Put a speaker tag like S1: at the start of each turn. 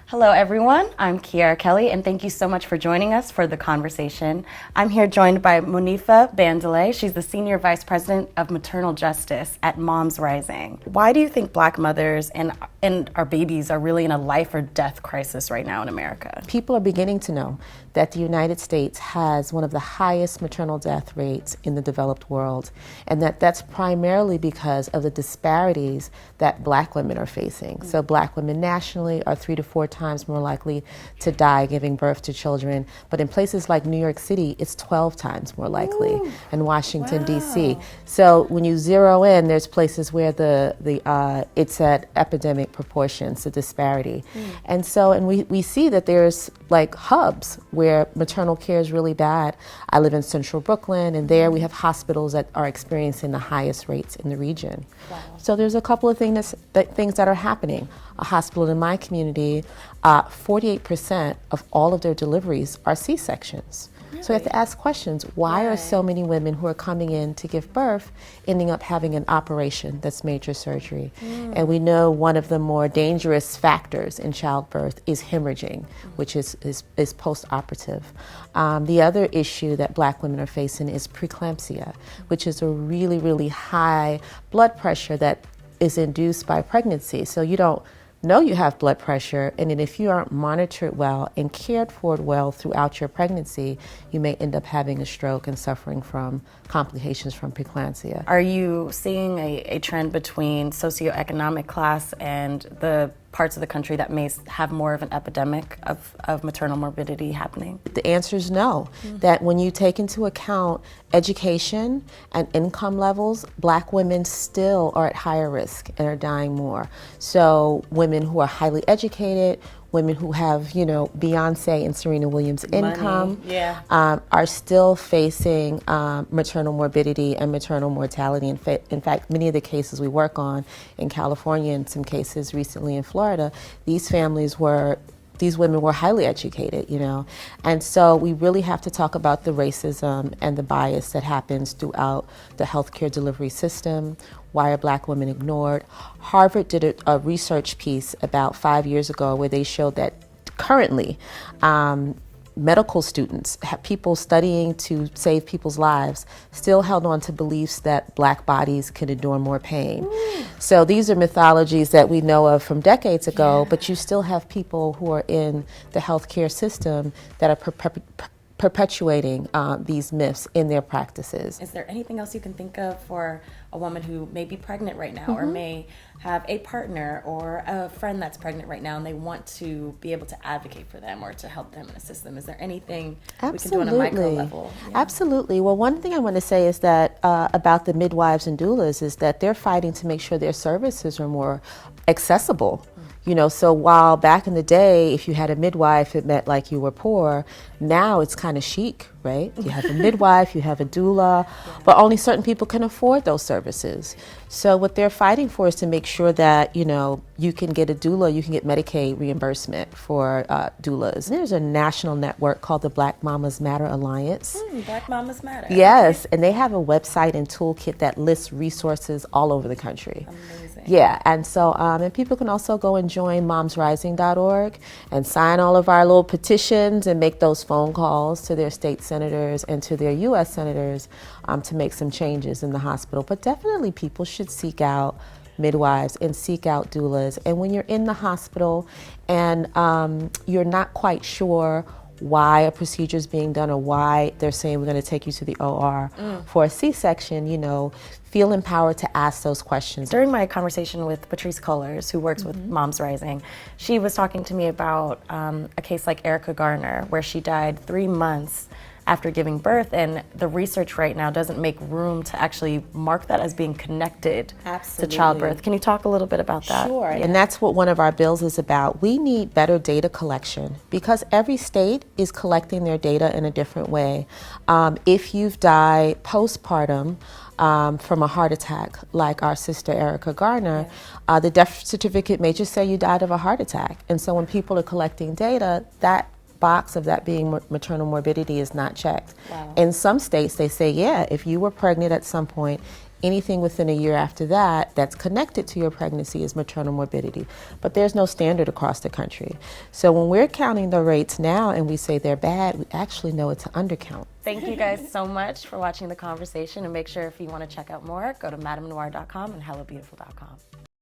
S1: Hello, everyone. I'm Keyaira Kelly, and thank you so much for joining us for the conversation. I'm here joined by Monifa Bandele. She's the Senior Vice President of Maternal Justice at MomsRising. Why do you think Black mothers and our babies are really in a life or death crisis right now in America?
S2: People are beginning to know that the United States has one of the highest maternal death rates in the developed world, and that's primarily because of the disparities that Black women are facing. So Black women nationally are 3 to 4 times more likely to die giving birth to children, but in places like New York City, it's 12 times more likely, and Washington, D.C. So when you zero in, there's places where it's at epidemic proportions, the disparity. And we see that there's like hubs where maternal care is really bad. I live in central Brooklyn, and there we have hospitals that are experiencing the highest rates in the region.
S1: Wow.
S2: So there's a couple of things that are happening. A hospital in my community, 48% of all of their deliveries are C-sections. Really? So we have to ask questions. Why are so many women who are coming in to give birth ending up having an operation that's major surgery? And we know one of the more dangerous factors in childbirth is hemorrhaging, which is post-operative. The other issue that Black women are facing is preeclampsia, which is a really, really high blood pressure that is induced by pregnancy. So you don't know you have blood pressure, and then if you aren't monitored well and cared for well throughout your pregnancy, you may end up having a stroke and suffering from complications from preeclampsia.
S1: Are you seeing a trend between socioeconomic class and the parts of the country that may have more of an epidemic of maternal morbidity happening?
S2: The answer is no. That when you take into account education and income levels, Black women still are at higher risk and are dying more. So women who are highly educated, women who have, Beyonce and Serena Williams income, are still facing maternal morbidity and maternal mortality. In fact, many of the cases we work on in California and some cases recently in Florida, these women were highly educated, And so we really have to talk about the racism and the bias that happens throughout the healthcare delivery system. Why are Black women ignored? Harvard did a research piece about 5 years ago where they showed that currently medical students, people studying to save people's lives, still held on to beliefs that Black bodies can endure more pain. So these are mythologies that we know of from decades ago, but you still have people who are in the healthcare system that are perpetuating these myths in their practices.
S1: Is there anything else you can think of for a woman who may be pregnant right now or may have a partner or a friend that's pregnant right now and they want to be able to advocate for them or to help them and assist them? Is there anything we can do on a micro level? Yeah.
S2: Absolutely. Well, one thing I want to say is that about the midwives and doulas is that they're fighting to make sure their services are more accessible. So while back in the day, if you had a midwife, it meant like you were poor. Now it's kind of chic, right? You have a midwife, you have a doula, but only certain people can afford those services. So what they're fighting for is to make sure that, you can get a doula, you can get Medicaid reimbursement for doulas. There's a national network called the Black Mamas Matter Alliance.
S1: Black Mamas Matter.
S2: Yes, and they have a website and toolkit that lists resources all over the country.
S1: Amazing.
S2: Yeah, and so and people can also go and join MomsRising.org and sign all of our little petitions and make those phone calls to their state senators and to their U.S. senators to make some changes in the hospital. But definitely people should seek out midwives and seek out doulas. And when you're in the hospital and you're not quite sure why a procedure is being done or why they're saying we're going to take you to the OR for a C-section, feel empowered to ask those questions.
S1: During my conversation with Patrice Cullors, who works with MomsRising, she was talking to me about a case like Erica Garner, where she died 3 months after giving birth, and the research right now doesn't make room to actually mark that as being connected to childbirth. Can you talk a little bit about that?
S2: Sure, and that's what one of our bills is about. We need better data collection because every state is collecting their data in a different way. If you've died postpartum from a heart attack, like our sister Erica Garner, the death certificate may just say you died of a heart attack. And so when people are collecting data, that box of that being maternal morbidity is not checked. In some states, they say, if you were pregnant at some point Anything within a year after that that's connected to your pregnancy is maternal morbidity. But there's no standard across the country. So when we're counting the rates now and we say they're bad, we actually know it's an undercount.
S1: Thank you guys so much for watching the conversation, and make sure if you want to check out more, go to MadameNoire.com and HelloBeautiful.com.